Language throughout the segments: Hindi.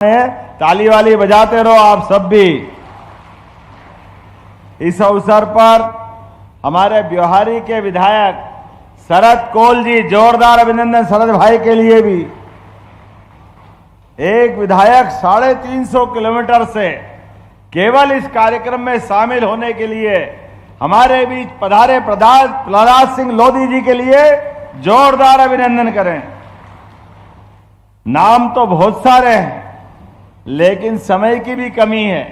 ताली वाली बजाते रहो आप सब भी। इस अवसर पर हमारे ब्योहारी के विधायक शरद कोल जी, जोरदार अभिनंदन शरद भाई के लिए भी। एक विधायक 350 किलोमीटर से केवल इस कार्यक्रम में शामिल होने के लिए हमारे बीच पधारे प्रहलाद सिंह लोधी जी के लिए जोरदार अभिनंदन करें। नाम तो बहुत सारे हैं लेकिन समय की भी कमी है।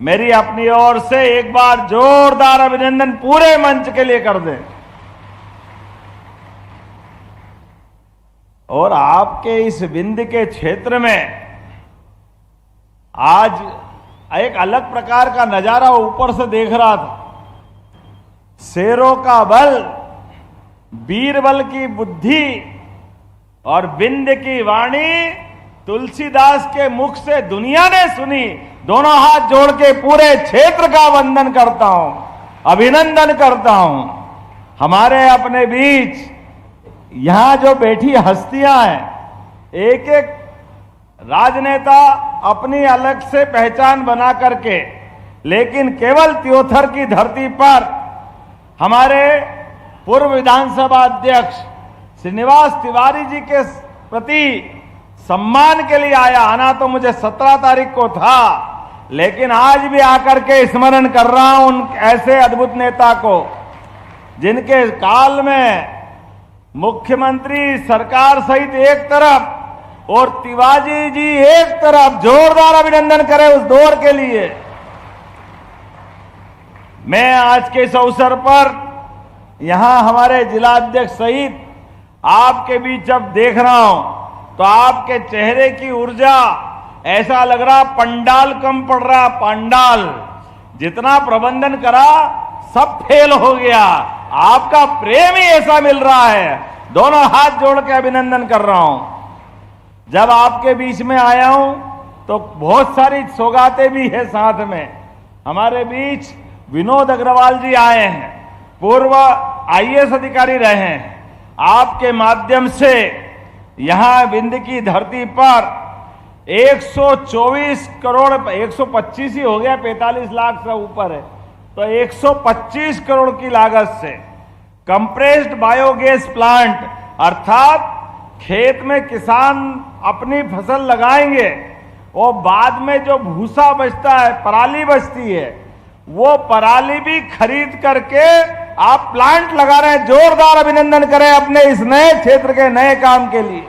मेरी अपनी ओर से एक बार जोरदार अभिनंदन पूरे मंच के लिए कर दें। और आपके इस विंध्य के क्षेत्र में आज एक अलग प्रकार का नजारा ऊपर से देख रहा था। शेरों का बल, बीरबल की बुद्धि और विंध्य की वाणी तुलसीदास के मुख से दुनिया ने सुनी। दोनों हाथ जोड़ के पूरे क्षेत्र का वंदन करता हूं, अभिनंदन करता हूं। हमारे अपने बीच यहां जो बैठी हस्तियां हैं, एक एक राजनेता अपनी अलग से पहचान बना करके, लेकिन केवल त्योथर की धरती पर हमारे पूर्व विधानसभा अध्यक्ष श्रीनिवास तिवारी जी के प्रति सम्मान के लिए आया। आना तो मुझे 17 तारीख को था, लेकिन आज भी आकर के स्मरण कर रहा हूं उन ऐसे अद्भुत नेता को जिनके काल में मुख्यमंत्री सरकार सहित एक तरफ और तिवारी जी एक तरफ। जोरदार अभिनंदन करें उस दौर के लिए। मैं आज के इस अवसर पर यहां हमारे जिलाध्यक्ष सहित आपके बीच जब देख रहा हूं तो आपके चेहरे की ऊर्जा ऐसा लग रहा पंडाल कम पड़ रहा। पंडाल जितना प्रबंधन करा सब फेल हो गया। आपका प्रेम ही ऐसा मिल रहा है। दोनों हाथ जोड़ के अभिनंदन कर रहा हूं। जब आपके बीच में आया हूं तो बहुत सारी सौगातें भी है साथ में। हमारे बीच विनोद अग्रवाल जी आए हैं, पूर्व IAS अधिकारी रहे हैं। आपके माध्यम से यहां विंध्य की धरती पर 124 करोड़, 125 ही हो गया, 45 लाख से ऊपर है, तो 125 करोड़ की लागत से कंप्रेस्ड बायोगैस प्लांट, अर्थात खेत में किसान अपनी फसल लगाएंगे और बाद में जो भूसा बचता है, पराली बचती है, वो पराली भी खरीद करके आप प्लांट लगा रहे हैं। जोरदार अभिनंदन करें अपने इस नए क्षेत्र के नए काम के लिए।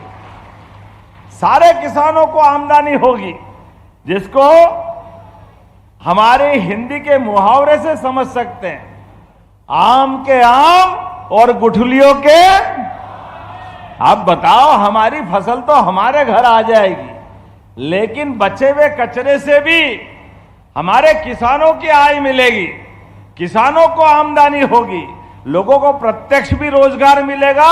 सारे किसानों को आमदनी होगी, जिसको हमारे हिंदी के मुहावरे से समझ सकते हैं। आम के आम और गुठलियों के। आप बताओ, हमारी फसल तो हमारे घर आ जाएगी, लेकिन बचे हुए कचरे से भी हमारे किसानों की आय मिलेगी, किसानों को आमदनी होगी, लोगों को प्रत्यक्ष भी रोजगार मिलेगा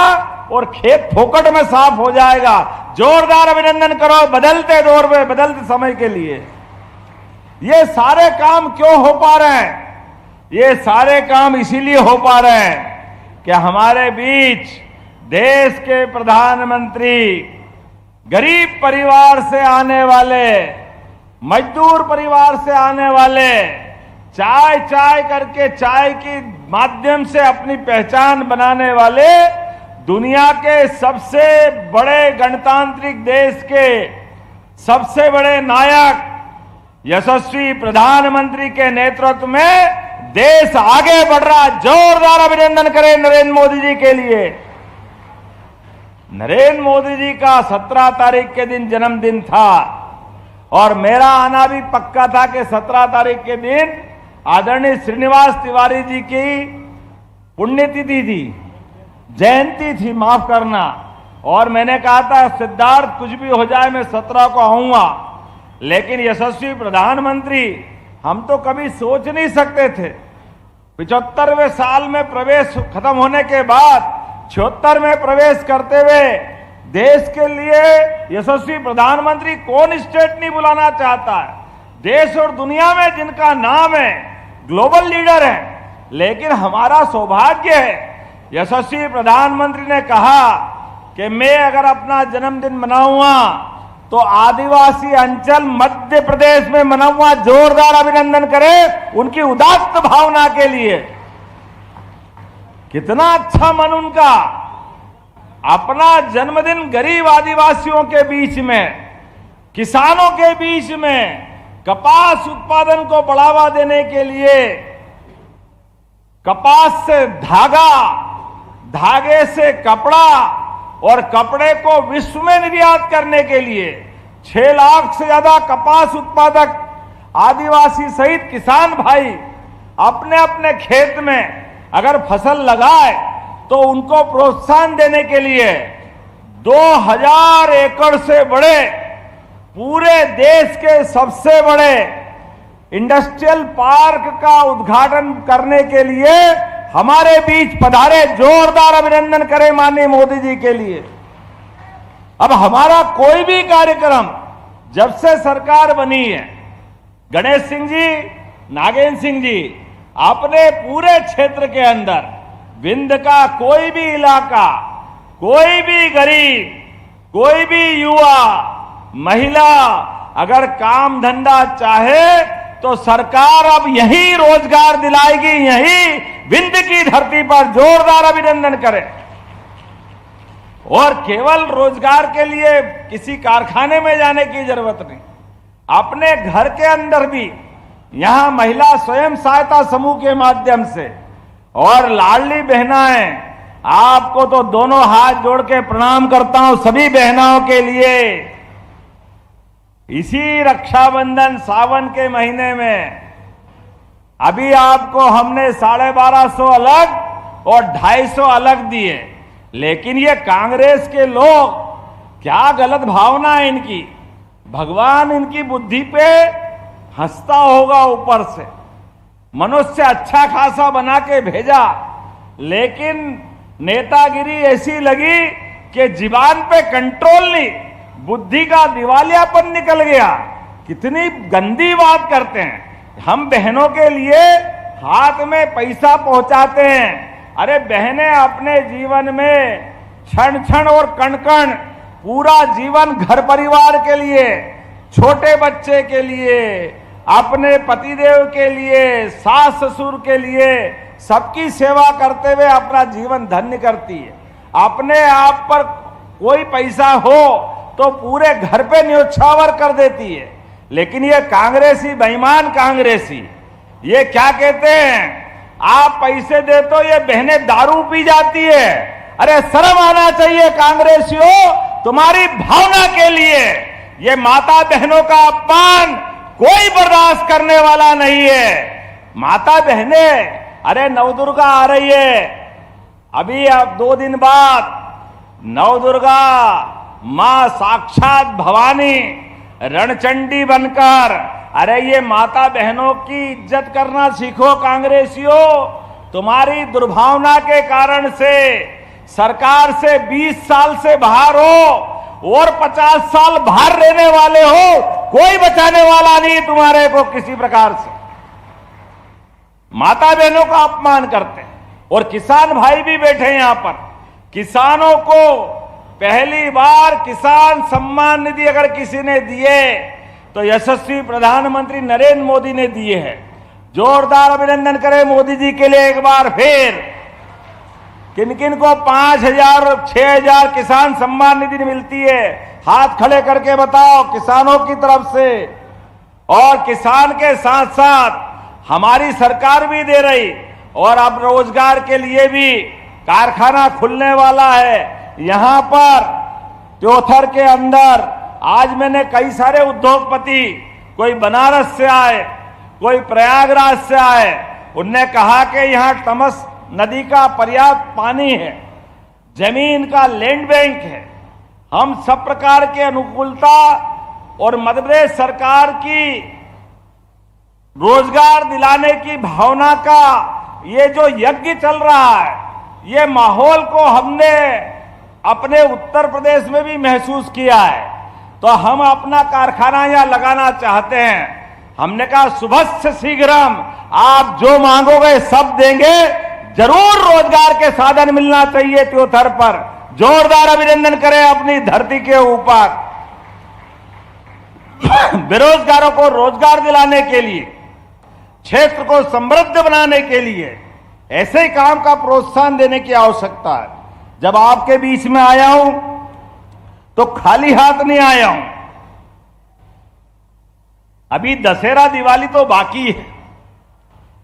और खेत फोकट में साफ हो जाएगा। जोरदार अभिनंदन करो बदलते दौर में, बदलते समय के लिए। ये सारे काम क्यों हो पा रहे हैं? ये सारे काम इसीलिए हो पा रहे हैं कि हमारे बीच देश के प्रधानमंत्री गरीब परिवार से आने वाले, मजदूर परिवार से आने वाले, चाय चाय करके चाय के माध्यम से अपनी पहचान बनाने वाले, दुनिया के सबसे बड़े गणतांत्रिक देश के सबसे बड़े नायक यशस्वी प्रधानमंत्री के नेतृत्व में देश आगे बढ़ रहा। जोरदार अभिनंदन करें नरेंद्र मोदी जी के लिए। नरेंद्र मोदी जी का 17 तारीख के दिन जन्मदिन था और मेरा आना भी पक्का था कि 17 तारीख के दिन आदरणीय श्रीनिवास तिवारी जी की पुण्यतिथि थी, जयंती थी, माफ करना। और मैंने कहा था सिद्धार्थ कुछ भी हो जाए मैं 17 को आऊंगा, लेकिन यशस्वी प्रधानमंत्री हम तो कभी सोच नहीं सकते थे। 75वें साल में प्रवेश खत्म होने के बाद 76 में प्रवेश करते हुए देश के लिए यशस्वी प्रधानमंत्री कौन स्टेट नहीं बुलाना चाहता है। देश और दुनिया में जिनका नाम है, ग्लोबल लीडर है, लेकिन हमारा सौभाग्य है यशस्वी प्रधानमंत्री ने कहा कि मैं अगर अपना जन्मदिन मनाऊंगा तो आदिवासी अंचल मध्य प्रदेश में मनवा जोरदार अभिनंदन करें उनकी उदात्त भावना के लिए। कितना अच्छा मन उनका, अपना जन्मदिन गरीब आदिवासियों के बीच में, किसानों के बीच में कपास उत्पादन को बढ़ावा देने के लिए कपास से धागा, धागे से कपड़ा और कपड़े को विश्व में निर्यात करने के लिए 6 लाख से ज्यादा कपास उत्पादक आदिवासी सहित किसान भाई अपने अपने खेत में अगर फसल लगाए तो उनको प्रोत्साहन देने के लिए 2000 एकड़ से बड़े, पूरे देश के सबसे बड़े इंडस्ट्रियल पार्क का उद्घाटन करने के लिए हमारे बीच पधारे। जोरदार अभिनंदन करें माननीय मोदी जी के लिए। अब हमारा कोई भी कार्यक्रम जब से सरकार बनी है, गणेश सिंह जी, नागेंद्र सिंह जी, अपने पूरे क्षेत्र के अंदर विंध्य का कोई भी इलाका, कोई भी गरीब, कोई भी युवा, महिला अगर काम धंधा चाहे तो सरकार अब यही रोजगार दिलाएगी, यही विंध्य की धरती पर। जोरदार अभिनंदन करें। और केवल रोजगार के लिए किसी कारखाने में जाने की जरूरत नहीं, अपने घर के अंदर भी यहां महिला स्वयं सहायता समूह के माध्यम से और लाडली बहनाएं, आपको तो दोनों हाथ जोड़ के प्रणाम करता हूं सभी बहनाओं के लिए। इसी रक्षाबंधन सावन के महीने में अभी आपको हमने 1250 अलग और 250 अलग दिए, लेकिन ये कांग्रेस के लोग, क्या गलत भावना है इनकी, भगवान इनकी बुद्धि पे हंसता होगा ऊपर से। मनुष्य अच्छा खासा बना के भेजा, लेकिन नेतागिरी ऐसी लगी कि जीवान पे कंट्रोल नहीं, बुद्धि का दिवालियापन निकल गया। कितनी गंदी बात करते हैं। हम बहनों के लिए हाथ में पैसा पहुंचाते हैं। अरे बहनें अपने जीवन में क्षण क्षण और कण कण पूरा जीवन घर परिवार के लिए, छोटे बच्चे के लिए, अपने पतिदेव के लिए, सास ससुर के लिए सबकी सेवा करते हुए अपना जीवन धन्य करती है। अपने आप पर कोई पैसा हो तो पूरे घर पे न्योछावर कर देती है। लेकिन ये कांग्रेसी, बेईमान कांग्रेसी, ये क्या कहते हैं, आप पैसे दे तो ये बहनें दारू पी जाती है। अरे शर्म आना चाहिए कांग्रेसियों, तुम्हारी भावना के लिए। ये माता बहनों का अपमान कोई बर्दाश्त करने वाला नहीं है। माता बहनें, अरे नवदुर्गा आ रही है, अभी अब 2 दिन बाद नवदुर्गा मां साक्षात भवानी रणचंडी बनकर, अरे ये माता बहनों की इज्जत करना सीखो कांग्रेसियों। तुम्हारी दुर्भावना के कारण से सरकार से 20 साल से बाहर हो और 50 साल बाहर रहने वाले हो, कोई बचाने वाला नहीं तुम्हारे को किसी प्रकार से। माता बहनों का अपमान करते हैं। और किसान भाई भी बैठे हैं यहां पर। किसानों को पहली बार किसान सम्मान निधि अगर किसी ने दिए तो यशस्वी प्रधानमंत्री नरेंद्र मोदी ने दिए हैं। जोरदार अभिनंदन करें मोदी जी के लिए एक बार फिर। किन किन को 5000 और 6000 किसान सम्मान निधि मिलती है, हाथ खड़े करके बताओ किसानों की तरफ से। और किसान के साथ साथ हमारी सरकार भी दे रही, और अब रोजगार के लिए भी कारखाना खुलने वाला है यहां पर त्योथर के अंदर। आज मैंने कई सारे उद्योगपति, कोई बनारस से आए, कोई प्रयागराज से आए, उनने कहा कि यहां तमस नदी का पर्याप्त पानी है, जमीन का लैंड बैंक है। हम सब प्रकार के अनुकूलता और मध्य प्रदेश सरकार की रोजगार दिलाने की भावना का ये जो यज्ञ चल रहा है, ये माहौल को हमने अपने उत्तर प्रदेश में भी महसूस किया है। तो हम अपना कारखाना यहां लगाना चाहते हैं। हमने कहा सुबह से शीघ्रम आप जो मांगोगे सब देंगे, जरूर रोजगार के साधन मिलना चाहिए त्योथर पर। जोरदार अभिनंदन करें अपनी धरती के ऊपर। बेरोजगारों को रोजगार दिलाने के लिए, क्षेत्र को समृद्ध बनाने के लिए ऐसे काम का प्रोत्साहन देने की आवश्यकता है। जब आपके बीच में आया हूं तो खाली हाथ नहीं आया हूं। अभी दशहरा दिवाली तो बाकी है,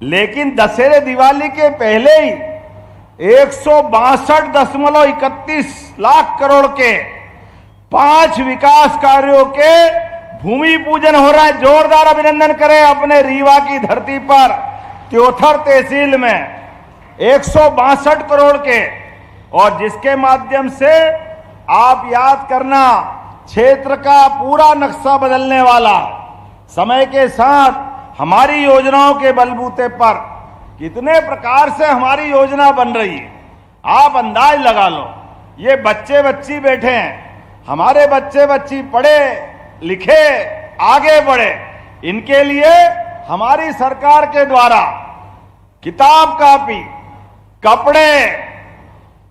लेकिन दशहरे दिवाली के पहले ही 162.31 लाख करोड़ के 5 विकास कार्यों के भूमि पूजन हो रहा है। जोरदार अभिनंदन करें अपने रीवा की धरती पर त्योथर तहसील में 162 करोड़ के, और जिसके माध्यम से आप याद करना क्षेत्र का पूरा नक्शा बदलने वाला। समय के साथ हमारी योजनाओं के बलबूते पर कितने प्रकार से हमारी योजना बन रही है, आप अंदाज लगा लो। ये बच्चे बच्ची बैठे हैं, हमारे बच्चे बच्ची पढ़े लिखे आगे बढ़े, इनके लिए हमारी सरकार के द्वारा किताब कापी, कपड़े,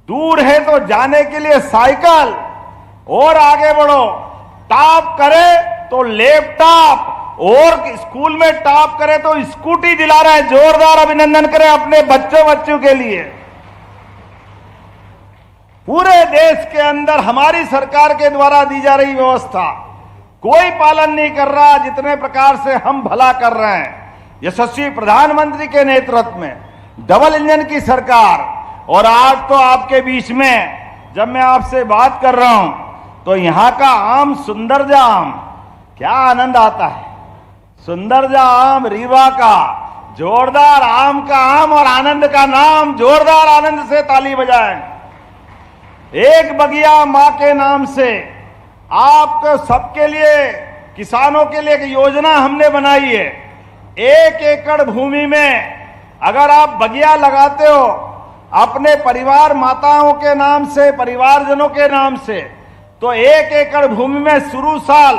दूर है तो जाने के लिए साइकिल, और आगे बढ़ो टॉप करे तो लैपटॉप, और स्कूल में टॉप करे तो स्कूटी दिला रहा है। जोरदार अभिनंदन करें अपने बच्चों बच्चों के लिए। पूरे देश के अंदर हमारी सरकार के द्वारा दी जा रही व्यवस्था कोई पालन नहीं कर रहा, जितने प्रकार से हम भला कर रहे हैं। यशस्वी प्रधानमंत्री के नेतृत्व में डबल इंजन की सरकार, और आज तो आपके बीच में जब मैं आपसे बात कर रहा हूं तो यहां का आम सुंदरजा आम, क्या आनंद आता है। सुंदरजा आम रीवा का, जोरदार आम का आम और आनंद का नाम, जोरदार आनंद से ताली बजाएं। एक बगिया मां के नाम से आपको सबके लिए, किसानों के लिए एक योजना हमने बनाई है। 1 एकड़ भूमि में अगर आप बगिया लगाते हो अपने परिवार माताओं के नाम से, परिवारजनों के नाम से, तो 1 एकड़ भूमि में शुरू साल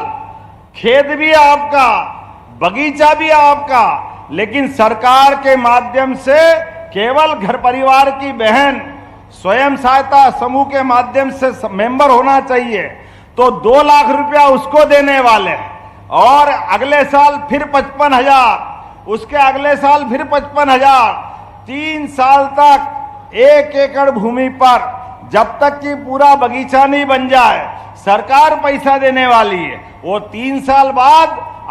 खेत भी आपका, बगीचा भी आपका, लेकिन सरकार के माध्यम से केवल घर परिवार की बहन स्वयं सहायता समूह के माध्यम से मेंबर होना चाहिए, तो 2 लाख रुपया उसको देने वाले, और अगले साल फिर 55,000, उसके अगले साल फिर 55,000, 3 साल तक 1 एकड़ भूमि पर जब तक कि पूरा बगीचा नहीं बन जाए सरकार पैसा देने वाली है। वो 3 साल बाद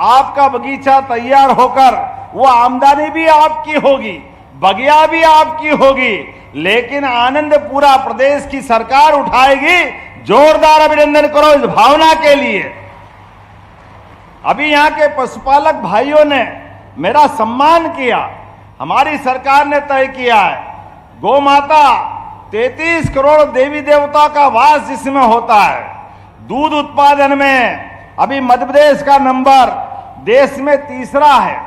आपका बगीचा तैयार होकर वो आमदनी भी आपकी होगी, बगिया भी आपकी होगी, लेकिन आनंद पूरा प्रदेश की सरकार उठाएगी। जोरदार अभिनंदन करो इस भावना के लिए। अभी यहां के पशुपालक भाइयों ने मेरा सम्मान किया। हमारी सरकार ने तय किया है गौ माता 33 करोड़ देवी देवता का वास जिसमें होता है। दूध उत्पादन में अभी मध्य प्रदेश का नंबर देश में तीसरा है।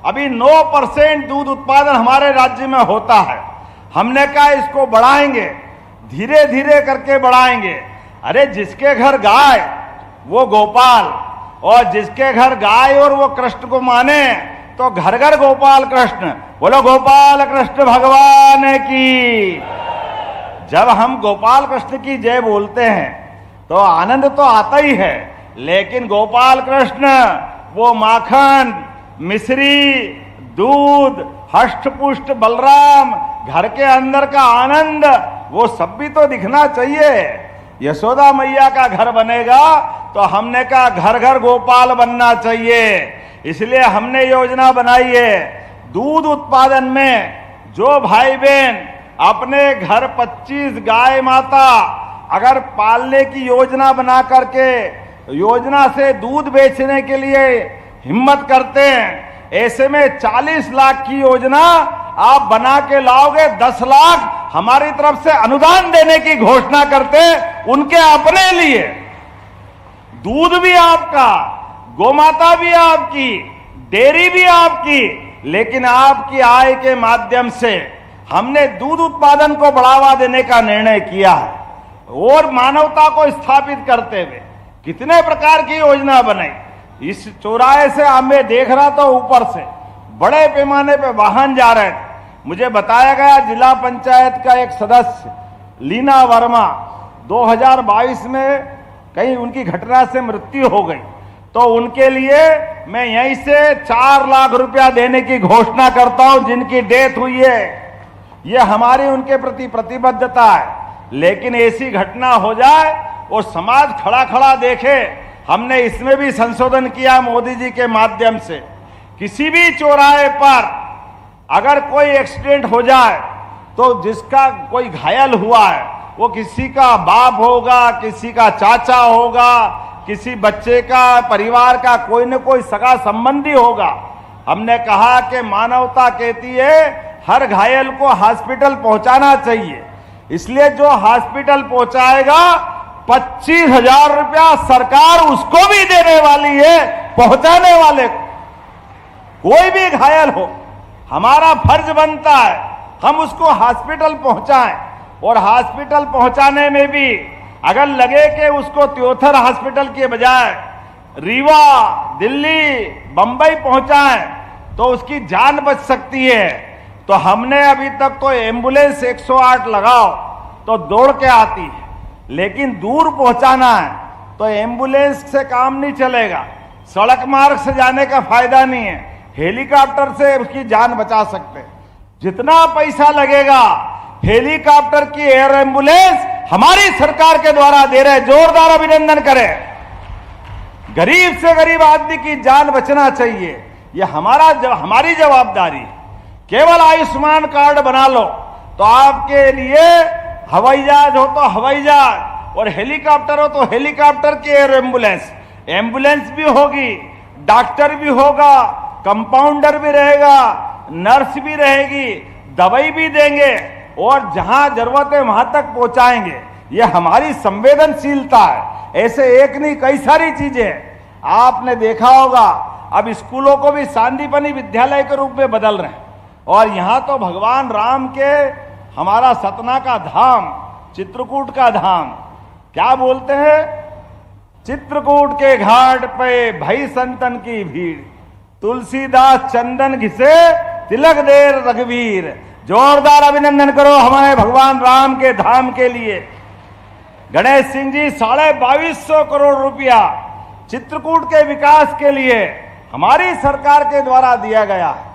अभी 9% दूध उत्पादन हमारे राज्य में होता है। हमने कहा इसको बढ़ाएंगे, धीरे धीरे करके बढ़ाएंगे। अरे जिसके घर गाय वो गोपाल, और जिसके घर गाय और वो कृष्ण को माने तो घर घर गोपाल कृष्ण। बोलो गोपाल कृष्ण भगवान की। जब हम गोपाल कृष्ण की जय बोलते हैं तो आनंद तो आता ही है, लेकिन गोपाल कृष्ण वो माखन, मिश्री, दूध, हष्ट पुष्ट बलराम, घर के अंदर का आनंद, वो सब भी तो दिखना चाहिए। यशोदा मैया का घर बनेगा तो हमने कहा घर घर गोपाल बनना चाहिए। इसलिए हमने योजना बनाई है दूध उत्पादन में जो भाई बहन अपने घर 25 गाय माता अगर पालने की योजना बना करके योजना से दूध बेचने के लिए हिम्मत करते हैं, ऐसे में 40 लाख की योजना आप बना के लाओगे, 10 लाख हमारी तरफ से अनुदान देने की घोषणा करते उनके अपने लिए। दूध भी आपका, गोमाता भी आपकी, डेयरी भी आपकी, लेकिन आपकी आय के माध्यम से हमने दूध उत्पादन को बढ़ावा देने का निर्णय किया है। और मानवता को स्थापित करते हुए कितने प्रकार की योजना बनाई। इस चौराहे से मैं देख रहा था ऊपर से बड़े पैमाने पे वाहन जा रहे थे। मुझे बताया गया जिला पंचायत का एक सदस्य लीना वर्मा 2022 में कहीं उनकी घटना से मृत्यु हो गई, तो उनके लिए मैं यहीं से 4 लाख रुपया देने की घोषणा करता हूं, जिनकी डेथ हुई है। यह हमारी उनके प्रति प्रतिबद्धता है। लेकिन ऐसी घटना हो जाए और समाज खड़ा खड़ा देखे, हमने इसमें भी संशोधन किया मोदी जी के माध्यम से। किसी भी चौराहे पर अगर कोई एक्सीडेंट हो जाए तो जिसका कोई घायल हुआ है वो किसी का बाप होगा, किसी का चाचा होगा, किसी बच्चे का, परिवार का कोई न कोई सगा संबंधी होगा। हमने कहा कि मानवता कहती है हर घायल को हॉस्पिटल पहुंचाना चाहिए, इसलिए जो हॉस्पिटल पहुंचाएगा 25,000 रुपया सरकार उसको भी देने वाली है, पहुंचाने वाले को। कोई भी घायल हो, हमारा फर्ज बनता है हम उसको हॉस्पिटल पहुंचाएं। और हॉस्पिटल पहुंचाने में भी अगर लगे कि उसको त्योथर हॉस्पिटल के बजाय रीवा, दिल्ली, बंबई पहुंचाएं तो उसकी जान बच सकती है, तो हमने अभी तक तो एम्बुलेंस 108 लगाओ तो दौड़ के आती है, लेकिन दूर पहुंचाना है तो एम्बुलेंस से काम नहीं चलेगा, सड़क मार्ग से जाने का फायदा नहीं है, हेलीकॉप्टर से उसकी जान बचा सकते हैं। जितना पैसा लगेगा हेलीकॉप्टर की एयर एम्बुलेंस हमारी सरकार के द्वारा दे रहे, जोरदार अभिनंदन करें। गरीब से गरीब आदमी की जान बचना चाहिए, ये हमारी जवाबदारी है। केवल आयुष्मान कार्ड बना लो तो आपके लिए हवाई जहाज हो तो हवाई जहाज और हेलीकॉप्टर हो तो हेलीकॉप्टर की एयर एम्बुलेंस भी होगी, डॉक्टर भी होगा, कंपाउंडर भी रहेगा, नर्स भी रहेगी, दवाई भी देंगे और जहां जरूरत है वहां तक पहुंचाएंगे। ये हमारी संवेदनशीलता है। ऐसे एक नहीं कई सारी चीजें आपने देखा होगा। अब स्कूलों को भी सांदीपनी विद्यालय के रूप में बदल रहे हैं और यहां तो भगवान राम के हमारा सतना का धाम, चित्रकूट का धाम, क्या बोलते हैं, चित्रकूट के घाट पे भई संतन की भीड़, तुलसीदास चंदन घिसे तिलक दे रघुवीर। जोरदार अभिनंदन करो हमारे भगवान राम के धाम के लिए। गणेश सिंह जी 2250 करोड़ रुपया चित्रकूट के विकास के लिए हमारी सरकार के द्वारा दिया गया है।